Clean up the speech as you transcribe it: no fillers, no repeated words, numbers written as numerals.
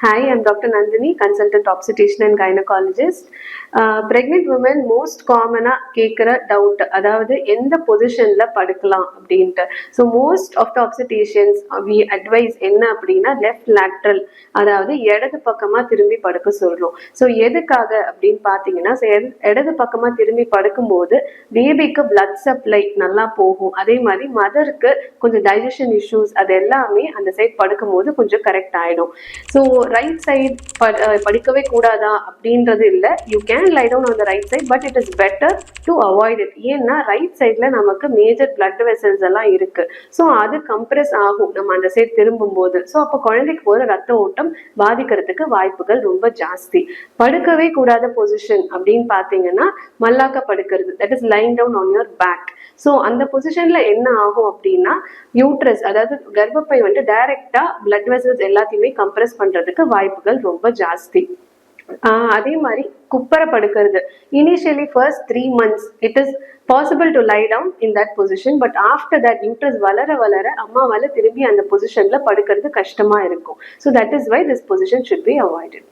Hi, I'm Dr. Nandini, consultant obstetrician and gynecologist. Pregnant women most common கேட்குற doubt அதாவது எந்த பொசிஷன்ல படுக்கலாம் அப்படின்ட்டு. So most of the obstetricians we advise என்ன அப்படின்னா லெஃப்ட் லேட்ரல், அதாவது இடது பக்கமா திரும்பி படுக்க சொல்றோம். ஸோ எதுக்காக அப்படின்னு பார்த்தீங்கன்னா இடது பக்கமா திரும்பி படுக்கும்போது பேபிக்கு பிளட் சப்ளை நல்லா போகும். அதே மாதிரி மதருக்கு கொஞ்சம் டைஜஷன் இஷ்யூஸ் அது எல்லாமே அந்த சைட் படுக்கும்போது கொஞ்சம் கரெக்ட் ஆயிடும். ஸோ ரைட் சைட் படிக்கவே கூடாதா அப்படின்றது இல்லை. You can lie down on the right side, but it is better to avoid it. ஏன்னா ரைட் சைட்ல நமக்கு மேஜர் பிளட் வெசல்ஸ் எல்லாம் இருக்கு. ஸோ அது கம்ப்ரெஸ் ஆகும் நம்ம அந்த சைட் திரும்பும் போது. ஸோ அப்போ குழந்தைக்கு போகிற ரத்த ஓட்டம் பாதிக்கிறதுக்கு வாய்ப்புகள் ரொம்ப ஜாஸ்தி. படுக்கவே கூடாத பொசிஷன் அப்படின்னு பார்த்தீங்கன்னா மல்லாக்க படுக்கிறது, that is lying down on your back. So அந்த பொசிஷன்ல என்ன ஆகும் அப்படின்னா யூட்ரஸ், அதாவது கர்ப்பப்பை வந்து டைரக்டா பிளட் வெசல்ஸ் எல்லாத்தையுமே கம்ப்ரெஸ் பண்றதுக்கு வாய்ப்புகள் ரொம்ப ஜாஸ்தி. அதே மாதிரி குப்பரை படுக்கிறது, initially first 3 months it is possible to lie down in that position. But after that uterus வளர வளர அம்மாவால திரும்பி அந்த பொசிஷன்ல படுக்கிறது கஷ்டமா இருக்கும். So that is why this position should be avoided.